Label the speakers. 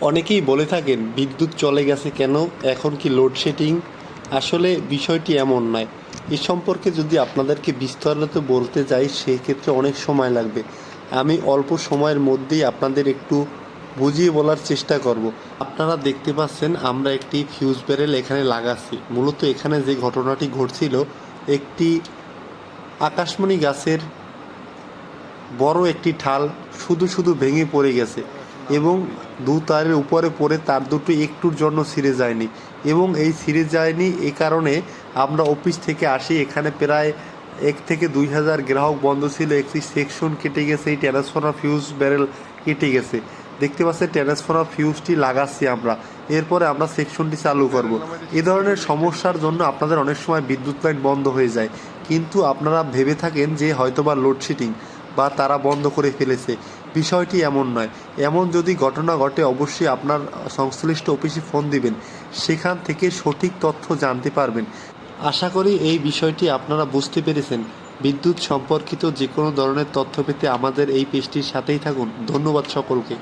Speaker 1: অনেকেই বলে থাকেন বিদ্যুৎ চলে গেছে কেন, এখন কি লোডশেডিং? আসলে বিষয়টি এমন নয়। এ সম্পর্কে যদি আপনাদেরকে বিস্তারিত বলতে যাই সেই ক্ষেত্রে অনেক সময় লাগবে। আমি অল্প সময়ের মধ্যেই আপনাদের একটু বুঝিয়ে বলার চেষ্টা করব। আপনারা দেখতে পাচ্ছেন আমরা একটি ফিউজ ব্যারেল এখানে লাগাচ্ছি। মূলত এখানে যে ঘটনাটি ঘটছিল, একটি আকাশমণি গাছের বড় একটি ঠাল শুধু শুধু ভেঙে পড়ে গেছে এবং দু তারের উপরে পড়ে তার দুটো একটুর জন্য ছিঁড়ে যায়নি। এবং এই ছিঁড়ে যায়নি এ কারণে আমরা অফিস থেকে আসি, এখানে প্রায় 1 থেকে 2 হাজার গ্রাহক বন্ধ ছিল। একটি সেকশন কেটে গেছে, এই ট্রান্সফরমার ফিউজ ব্যারেল কেটে গেছে। দেখতে পাচ্ছেন ট্রান্সফরমার ফিউজটি লাগাচ্ছি আমরা, এরপরে আমরা সেকশনটি চালু করব। এ ধরনের সমস্যার জন্য আপনাদের অনেক সময় বিদ্যুৎ লাইন বন্ধ হয়ে যায়, কিন্তু আপনারা ভেবে থাকেন যে হয়তোবা লোডশেডিং বা তারা বন্ধ করে ফেলেছে। বিষয়টি এমন নয়। এমন যদি ঘটনা ঘটে অবশ্যই আপনার সংশ্লিষ্ট অফিসে ফোন দিবেন, সেখান থেকে সঠিক তথ্য জানতে পারবেন। আশা করি এই বিষয়টি আপনারা বুঝতে পেরেছেন। বিদ্যুৎ সম্পর্কিত যে কোনো ধরনের তথ্য পেতে আমাদের এই পেজটির সাথেই থাকুন। ধন্যবাদ সকলকে।